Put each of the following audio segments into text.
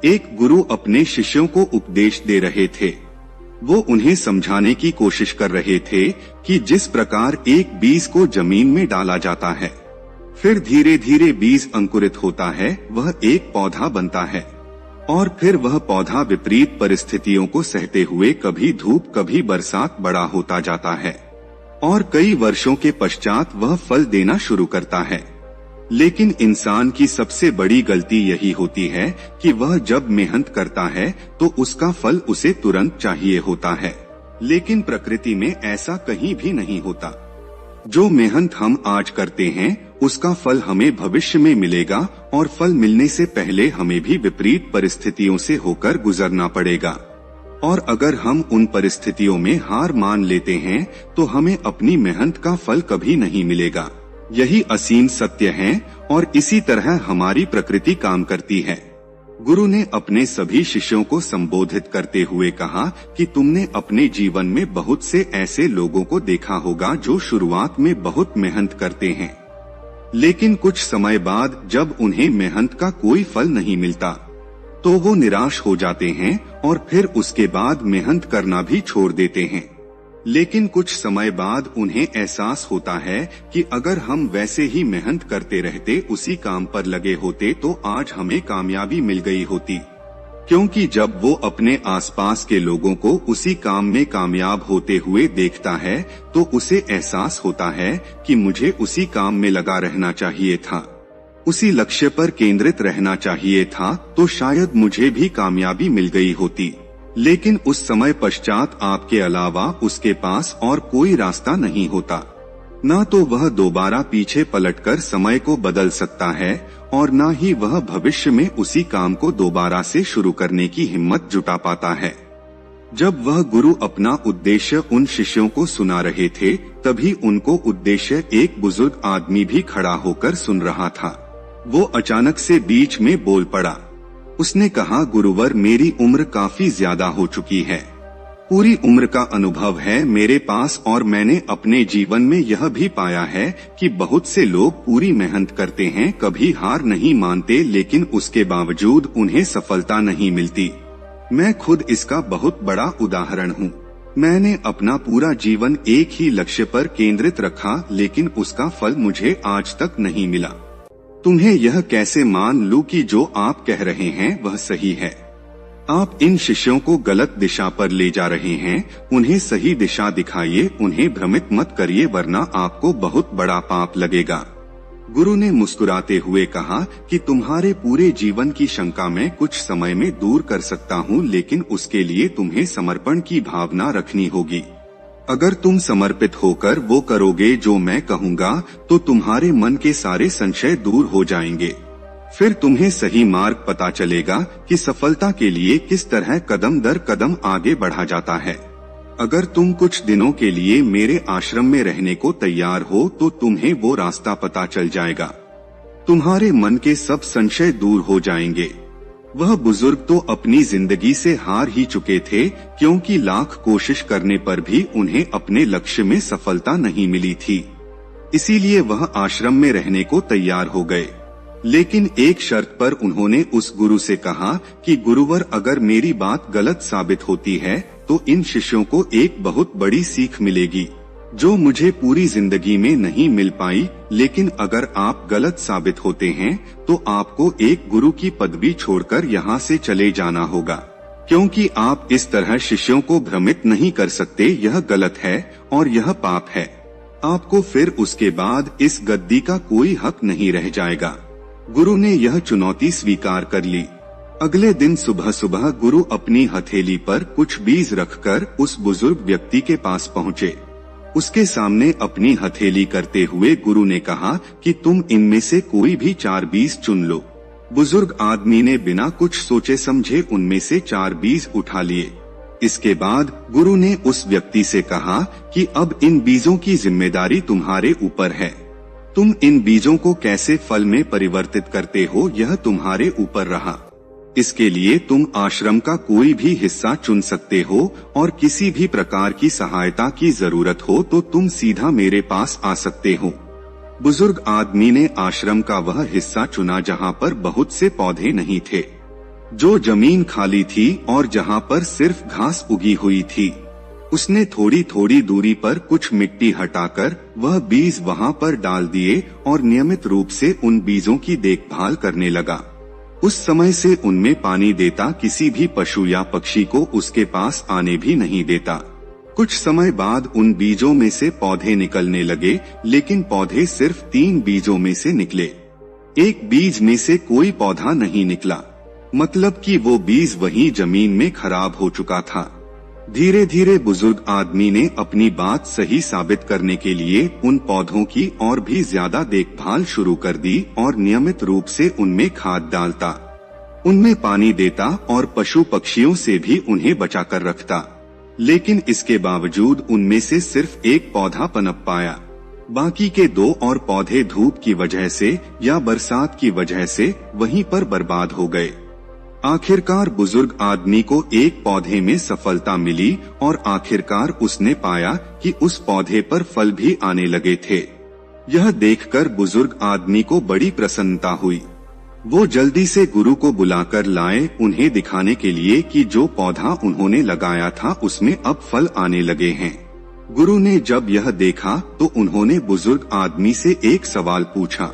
एक गुरु अपने शिष्यों को उपदेश दे रहे थे। वो उन्हें समझाने की कोशिश कर रहे थे कि जिस प्रकार एक बीज को जमीन में डाला जाता है, फिर धीरे धीरे बीज अंकुरित होता है, वह एक पौधा बनता है और फिर वह पौधा विपरीत परिस्थितियों को सहते हुए कभी धूप कभी बरसात बड़ा होता जाता है और कई वर्षों के पश्चात वह फल देना शुरू करता है। लेकिन इंसान की सबसे बड़ी गलती यही होती है कि वह जब मेहनत करता है तो उसका फल उसे तुरंत चाहिए होता है, लेकिन प्रकृति में ऐसा कहीं भी नहीं होता। जो मेहनत हम आज करते हैं उसका फल हमें भविष्य में मिलेगा और फल मिलने से पहले हमें भी विपरीत परिस्थितियों से होकर गुजरना पड़ेगा। और अगर हम उन परिस्थितियों में हार मान लेते हैं तो हमें अपनी मेहनत का फल कभी नहीं मिलेगा। यही असीम सत्य है और इसी तरह हमारी प्रकृति काम करती है। गुरु ने अपने सभी शिष्यों को संबोधित करते हुए कहा कि तुमने अपने जीवन में बहुत से ऐसे लोगों को देखा होगा जो शुरुआत में बहुत मेहनत करते हैं, लेकिन कुछ समय बाद जब उन्हें मेहनत का कोई फल नहीं मिलता तो वो निराश हो जाते हैं और फिर उसके बाद मेहनत करना भी छोड़ देते हैं। लेकिन कुछ समय बाद उन्हें एहसास होता है कि अगर हम वैसे ही मेहनत करते रहते, उसी काम पर लगे होते तो आज हमें कामयाबी मिल गई होती। क्योंकि जब वो अपने आसपास के लोगों को उसी काम में कामयाब होते हुए देखता है तो उसे एहसास होता है कि मुझे उसी काम में लगा रहना चाहिए था, उसी लक्ष्य पर केंद्रित रहना चाहिए था, तो शायद मुझे भी कामयाबी मिल गई होती। लेकिन उस समय पश्चात आपके अलावा उसके पास और कोई रास्ता नहीं होता। न तो वह दोबारा पीछे पलटकर समय को बदल सकता है और न ही वह भविष्य में उसी काम को दोबारा से शुरू करने की हिम्मत जुटा पाता है। जब वह गुरु अपना उद्देश्य उन शिष्यों को सुना रहे थे, तभी उनको उद्देश्य एक बुजुर्ग आदमी भी खड़ा होकर सुन रहा था। वो अचानक से बीच में बोल पड़ा। उसने कहा, गुरुवर, मेरी उम्र काफी ज्यादा हो चुकी है, पूरी उम्र का अनुभव है मेरे पास और मैंने अपने जीवन में यह भी पाया है कि बहुत से लोग पूरी मेहनत करते हैं, कभी हार नहीं मानते, लेकिन उसके बावजूद उन्हें सफलता नहीं मिलती। मैं खुद इसका बहुत बड़ा उदाहरण हूँ। मैंने अपना पूरा जीवन एक ही लक्ष्य पर केंद्रित रखा, लेकिन उसका फल मुझे आज तक नहीं मिला। तुम्हें यह कैसे मान लूं कि जो आप कह रहे हैं वह सही है? आप इन शिष्यों को गलत दिशा पर ले जा रहे हैं। उन्हें सही दिशा दिखाइए, उन्हें भ्रमित मत करिए, वरना आपको बहुत बड़ा पाप लगेगा। गुरु ने मुस्कुराते हुए कहा कि तुम्हारे पूरे जीवन की शंका मैं कुछ समय में दूर कर सकता हूँ, लेकिन उसके लिए तुम्हें समर्पण की भावना रखनी होगी। अगर तुम समर्पित होकर वो करोगे जो मैं कहूँगा तो तुम्हारे मन के सारे संशय दूर हो जाएंगे। फिर तुम्हें सही मार्ग पता चलेगा कि सफलता के लिए किस तरह कदम दर कदम आगे बढ़ा जाता है। अगर तुम कुछ दिनों के लिए मेरे आश्रम में रहने को तैयार हो तो तुम्हें वो रास्ता पता चल जाएगा, तुम्हारे मन के सब संशय दूर हो जाएंगे। वह बुजुर्ग तो अपनी जिंदगी से हार ही चुके थे, क्योंकि लाख कोशिश करने पर भी उन्हें अपने लक्ष्य में सफलता नहीं मिली थी। इसीलिए वह आश्रम में रहने को तैयार हो गए। लेकिन एक शर्त पर उन्होंने उस गुरु से कहा कि गुरुवर, अगर मेरी बात गलत साबित होती है तो इन शिष्यों को एक बहुत बड़ी सीख मिलेगी जो मुझे पूरी जिंदगी में नहीं मिल पाई। लेकिन अगर आप गलत साबित होते हैं तो आपको एक गुरु की पदवी छोड़कर यहाँ से चले जाना होगा, क्योंकि आप इस तरह शिष्यों को भ्रमित नहीं कर सकते। यह गलत है और यह पाप है। आपको फिर उसके बाद इस गद्दी का कोई हक नहीं रह जाएगा। गुरु ने यह चुनौती स्वीकार कर ली। अगले दिन सुबह सुबह गुरु अपनी हथेली पर कुछ बीज रखकर उस बुजुर्ग व्यक्ति के पास पहुँचे। उसके सामने अपनी हथेली करते हुए गुरु ने कहा कि तुम इनमें से कोई भी 4 बीज चुन लो। बुजुर्ग आदमी ने बिना कुछ सोचे समझे उनमें से 4 बीज उठा लिए। इसके बाद गुरु ने उस व्यक्ति से कहा कि अब इन बीजों की जिम्मेदारी तुम्हारे ऊपर है। तुम इन बीजों को कैसे फल में परिवर्तित करते हो, यह तुम्हारे ऊपर रहा। इसके लिए तुम आश्रम का कोई भी हिस्सा चुन सकते हो और किसी भी प्रकार की सहायता की जरूरत हो तो तुम सीधा मेरे पास आ सकते हो। बुजुर्ग आदमी ने आश्रम का वह हिस्सा चुना जहाँ पर बहुत से पौधे नहीं थे। जो जमीन खाली थी और जहाँ पर सिर्फ घास उगी हुई थी, उसने थोड़ी थोड़ी दूरी पर कुछ मिट्टी हटाकर वह बीज वहाँ पर डाल दिए और नियमित रूप से उन बीजों की देखभाल करने लगा। उस समय से उनमें पानी देता किसी भी पशु या पक्षी को उसके पास आने भी नहीं देता। कुछ समय बाद उन बीजों में से पौधे निकलने लगे, लेकिन पौधे सिर्फ 3 बीजों में से निकले। एक बीज में से कोई पौधा नहीं निकला, मतलब कि वो बीज वहीं जमीन में खराब हो चुका था। धीरे धीरे बुजुर्ग आदमी ने अपनी बात सही साबित करने के लिए उन पौधों की और भी ज्यादा देखभाल शुरू कर दी और नियमित रूप से उनमें खाद डालता, उनमें पानी देता और पशु पक्षियों से भी उन्हें बचाकर रखता। लेकिन इसके बावजूद उनमें से सिर्फ एक पौधा पनप पाया। बाकी के 2 और पौधे धूप की वजह से या बरसात की वजह से वहीं पर बर्बाद हो गए। आखिरकार बुजुर्ग आदमी को एक पौधे में सफलता मिली और आखिरकार उसने पाया कि उस पौधे पर फल भी आने लगे थे। यह देखकर बुजुर्ग आदमी को बड़ी प्रसन्नता हुई। वो जल्दी से गुरु को बुलाकर लाए, उन्हें दिखाने के लिए कि जो पौधा उन्होंने लगाया था उसमें अब फल आने लगे हैं। गुरु ने जब यह देखा तो उन्होंने बुजुर्ग आदमी से एक सवाल पूछा।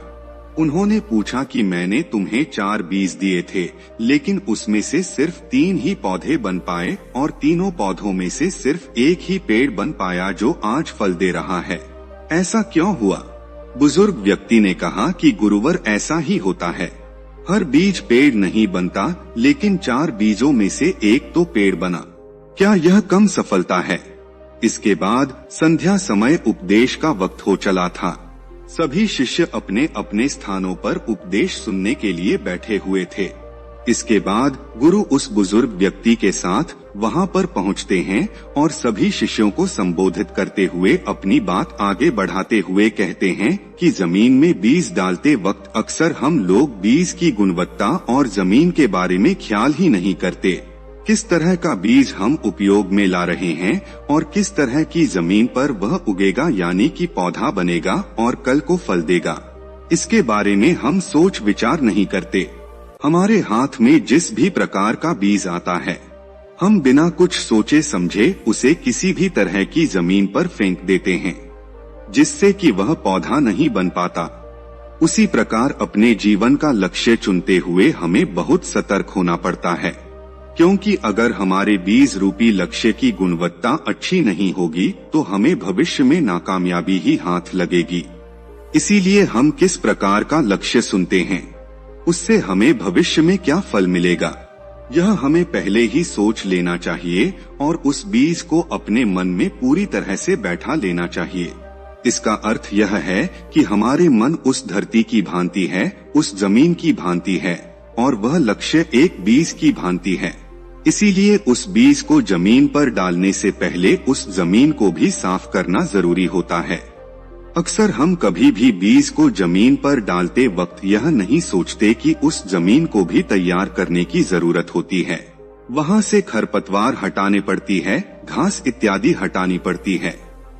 उन्होंने पूछा कि मैंने तुम्हें 4 बीज दिए थे, लेकिन उसमें से सिर्फ 3 ही पौधे बन पाए और तीनों पौधों में से सिर्फ एक ही पेड़ बन पाया जो आज फल दे रहा है। ऐसा क्यों हुआ? बुजुर्ग व्यक्ति ने कहा कि गुरुवर, ऐसा ही होता है। हर बीज पेड़ नहीं बनता, लेकिन 4 बीजों में से एक तो पेड़ बना। क्या यह कम सफलता है? इसके बाद संध्या समय उपदेश का वक्त हो चला था। सभी शिष्य अपने अपने स्थानों पर उपदेश सुनने के लिए बैठे हुए थे। इसके बाद गुरु उस बुजुर्ग व्यक्ति के साथ वहां पर पहुंचते हैं और सभी शिष्यों को संबोधित करते हुए अपनी बात आगे बढ़ाते हुए कहते हैं कि जमीन में बीज डालते वक्त अक्सर हम लोग बीज की गुणवत्ता और जमीन के बारे में ख्याल ही नहीं करते। किस तरह का बीज हम उपयोग में ला रहे हैं और किस तरह की जमीन पर वह उगेगा, यानी कि पौधा बनेगा और कल को फल देगा, इसके बारे में हम सोच विचार नहीं करते। हमारे हाथ में जिस भी प्रकार का बीज आता है, हम बिना कुछ सोचे समझे उसे किसी भी तरह की जमीन पर फेंक देते हैं, जिससे कि वह पौधा नहीं बन पाता। उसी प्रकार अपने जीवन का लक्ष्य चुनते हुए हमें बहुत सतर्क होना पड़ता है, क्योंकि अगर हमारे बीज रूपी लक्ष्य की गुणवत्ता अच्छी नहीं होगी तो हमें भविष्य में नाकामयाबी ही हाथ लगेगी। इसीलिए हम किस प्रकार का लक्ष्य सुनते हैं, उससे हमें भविष्य में क्या फल मिलेगा, यह हमें पहले ही सोच लेना चाहिए और उस बीज को अपने मन में पूरी तरह से बैठा लेना चाहिए। इसका अर्थ यह है कि हमारे मन उस धरती की भांति है, उस जमीन की भांति है और वह लक्ष्य एक बीज की भांति है। इसीलिए उस बीज को जमीन पर डालने से पहले उस जमीन को भी साफ करना जरूरी होता है। अक्सर हम कभी भी बीज को जमीन पर डालते वक्त यह नहीं सोचते कि उस जमीन को भी तैयार करने की जरूरत होती है। वहाँ से खरपतवार हटाने पड़ती है, घास इत्यादि हटानी पड़ती है,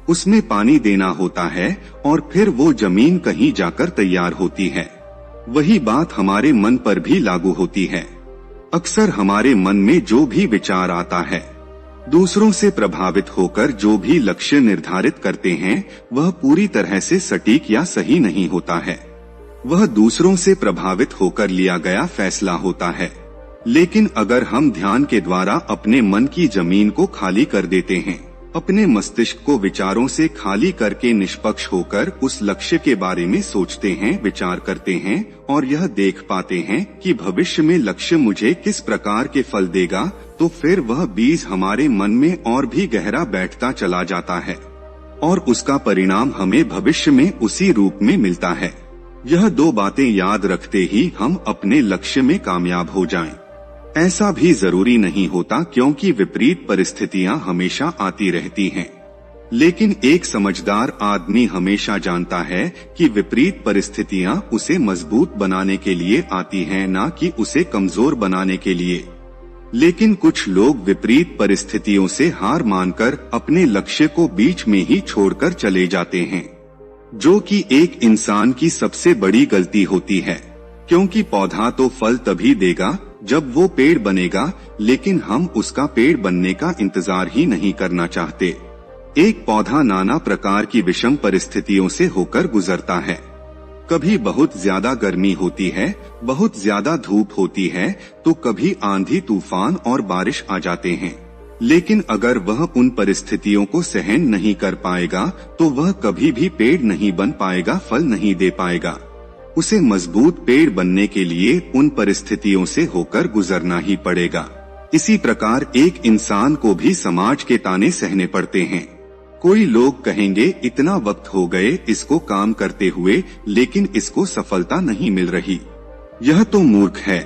उसमें पानी देना होता है और फिर वो जमीन कहीं जाकर तैयार होती है। वही बात हमारे मन पर भी लागू होती है। अक्सर हमारे मन में जो भी विचार आता है, दूसरों से प्रभावित होकर जो भी लक्ष्य निर्धारित करते हैं, वह पूरी तरह से सटीक या सही नहीं होता है। वह दूसरों से प्रभावित होकर लिया गया फैसला होता है। लेकिन अगर हम ध्यान के द्वारा अपने मन की जमीन को खाली कर देते हैं, अपने मस्तिष्क को विचारों से खाली करके निष्पक्ष होकर उस लक्ष्य के बारे में सोचते हैं, विचार करते हैं और यह देख पाते हैं कि भविष्य में लक्ष्य मुझे किस प्रकार के फल देगा, तो फिर वह बीज हमारे मन में और भी गहरा बैठता चला जाता है और उसका परिणाम हमें भविष्य में उसी रूप में मिलता है। यह 2 बातें याद रखते ही हम अपने लक्ष्य में कामयाब हो जाएं। ऐसा भी जरूरी नहीं होता, क्योंकि विपरीत परिस्थितियां हमेशा आती रहती हैं। लेकिन एक समझदार आदमी हमेशा जानता है कि विपरीत परिस्थितियां उसे मजबूत बनाने के लिए आती हैं, ना कि उसे कमजोर बनाने के लिए। लेकिन कुछ लोग विपरीत परिस्थितियों से हार मानकर अपने लक्ष्य को बीच में ही छोड़कर चले जाते हैं, जो कि एक इंसान की सबसे बड़ी गलती होती है, क्योंकि पौधा तो फल तभी देगा जब वो पेड़ बनेगा, लेकिन हम उसका पेड़ बनने का इंतजार ही नहीं करना चाहते। एक पौधा नाना प्रकार की विषम परिस्थितियों से होकर गुजरता है। कभी बहुत ज्यादा गर्मी होती है, बहुत ज्यादा धूप होती है, तो कभी आंधी तूफान और बारिश आ जाते हैं। लेकिन अगर वह उन परिस्थितियों को सहन नहीं कर पाएगा तो वह कभी भी पेड़ नहीं बन पाएगा, फल नहीं दे पाएगा। उसे मजबूत पेड़ बनने के लिए उन परिस्थितियों से होकर गुजरना ही पड़ेगा। इसी प्रकार एक इंसान को भी समाज के ताने सहने पड़ते हैं। कोई लोग कहेंगे इतना वक्त हो गए इसको काम करते हुए, लेकिन इसको सफलता नहीं मिल रही, यह तो मूर्ख है,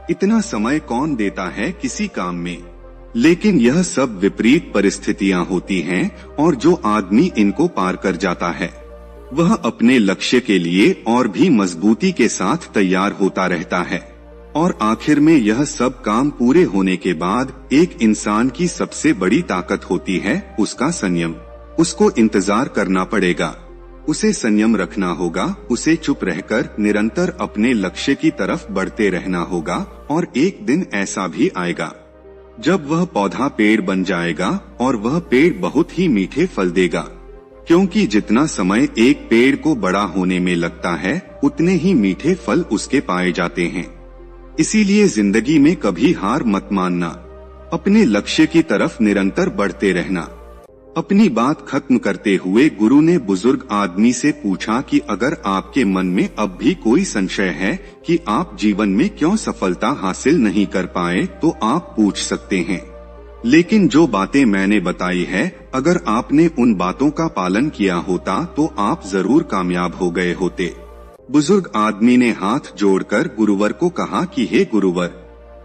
इतना समय कौन देता है किसी काम में। लेकिन यह सब विपरीत परिस्थितियां होती हैं, और जो आदमी इनको पार कर जाता है वह अपने लक्ष्य के लिए और भी मजबूती के साथ तैयार होता रहता है। और आखिर में यह सब काम पूरे होने के बाद एक इंसान की सबसे बड़ी ताकत होती है उसका संयम। उसको इंतजार करना पड़ेगा, उसे संयम रखना होगा, उसे चुप रहकर निरंतर अपने लक्ष्य की तरफ बढ़ते रहना होगा। और एक दिन ऐसा भी आएगा जब वह पौधा पेड़ बन जाएगा और वह पेड़ बहुत ही मीठे फल देगा, क्योंकि जितना समय एक पेड़ को बड़ा होने में लगता है उतने ही मीठे फल उसके पाए जाते हैं। इसीलिए जिंदगी में कभी हार मत मानना, अपने लक्ष्य की तरफ निरंतर बढ़ते रहना। अपनी बात खत्म करते हुए गुरु ने बुजुर्ग आदमी से पूछा कि अगर आपके मन में अब भी कोई संशय है कि आप जीवन में क्यों सफलता हासिल नहीं कर पाए तो आप पूछ सकते हैं, लेकिन जो बातें मैंने बताई है अगर आपने उन बातों का पालन किया होता तो आप जरूर कामयाब हो गए होते। बुजुर्ग आदमी ने हाथ जोड़कर गुरुवर को कहा कि हे गुरुवर,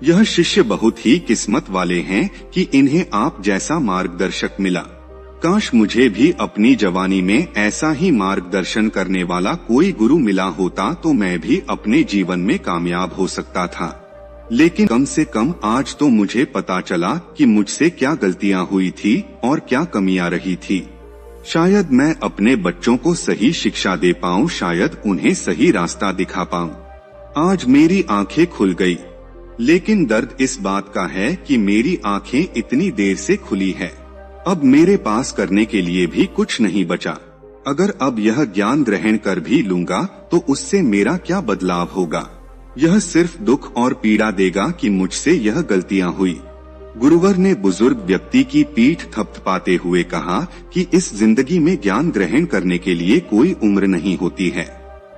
यह शिष्य बहुत ही किस्मत वाले हैं कि इन्हें आप जैसा मार्गदर्शक मिला। काश मुझे भी अपनी जवानी में ऐसा ही मार्गदर्शन करने वाला कोई गुरु मिला होता तो मैं भी अपने जीवन में कामयाब हो सकता था। लेकिन कम से कम आज तो मुझे पता चला कि मुझसे क्या गलतियां हुई थी और क्या कमियां रही थी। शायद मैं अपने बच्चों को सही शिक्षा दे पाऊं, शायद उन्हें सही रास्ता दिखा पाऊं। आज मेरी आंखें खुल गई, लेकिन दर्द इस बात का है कि मेरी आंखें इतनी देर से खुली है, अब मेरे पास करने के लिए भी कुछ नहीं बचा। अगर अब यह ज्ञान ग्रहण कर भी लूंगा तो उससे मेरा क्या बदलाव होगा? यह सिर्फ दुख और पीड़ा देगा कि मुझसे यह गलतियां हुई। गुरुवर ने बुजुर्ग व्यक्ति की पीठ थपथपाते हुए कहा कि इस जिंदगी में ज्ञान ग्रहण करने के लिए कोई उम्र नहीं होती है।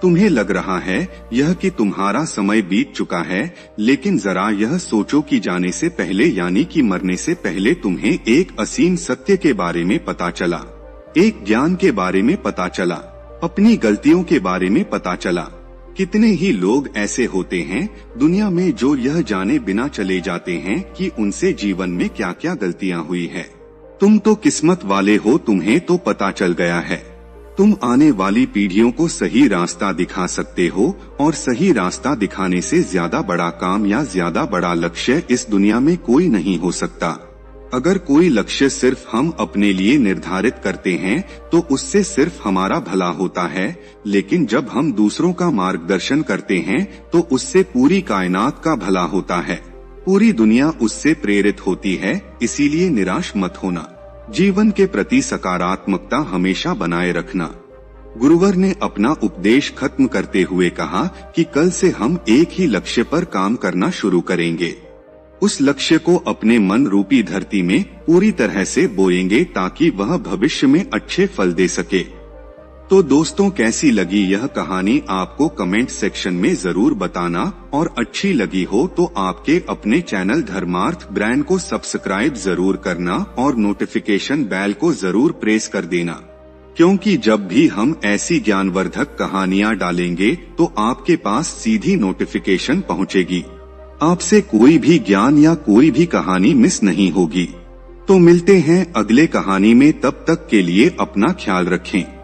तुम्हें लग रहा है यह कि तुम्हारा समय बीत चुका है, लेकिन जरा यह सोचो कि जाने से पहले यानी कि मरने से पहले तुम्हें एक असीम सत्य के बारे में पता चला, एक ज्ञान के बारे में पता चला, अपनी गलतियों के बारे में पता चला। कितने ही लोग ऐसे होते हैं दुनिया में जो यह जाने बिना चले जाते हैं कि उनसे जीवन में क्या क्या गलतियां हुई है। तुम तो किस्मत वाले हो, तुम्हें तो पता चल गया है। तुम आने वाली पीढ़ियों को सही रास्ता दिखा सकते हो, और सही रास्ता दिखाने से ज्यादा बड़ा काम या ज्यादा बड़ा लक्ष्य इस दुनिया में कोई नहीं हो सकता। अगर कोई लक्ष्य सिर्फ हम अपने लिए निर्धारित करते हैं तो उससे सिर्फ हमारा भला होता है, लेकिन जब हम दूसरों का मार्गदर्शन करते हैं तो उससे पूरी कायनात का भला होता है, पूरी दुनिया उससे प्रेरित होती है। इसीलिए निराश मत होना, जीवन के प्रति सकारात्मकता हमेशा बनाए रखना। गुरुवर ने अपना उपदेश खत्म करते हुए कहा कि कल से हम एक ही लक्ष्य पर काम करना शुरू करेंगे। उस लक्ष्य को अपने मन रूपी धरती में पूरी तरह से बोएंगे ताकि वह भविष्य में अच्छे फल दे सके। तो दोस्तों, कैसी लगी यह कहानी आपको कमेंट सेक्शन में जरूर बताना, और अच्छी लगी हो तो आपके अपने चैनल धर्मार्थ ब्रांड को सब्सक्राइब जरूर करना और नोटिफिकेशन बेल को जरूर प्रेस कर देना, क्योंकि जब भी हम ऐसी ज्ञानवर्धक कहानियां डालेंगे तो आपके पास सीधी नोटिफिकेशन पहुंचेगी, आपसे कोई भी ज्ञान या कोई भी कहानी मिस नहीं होगी। तो मिलते हैं अगले कहानी में, तब तक के लिए अपना ख्याल रखें।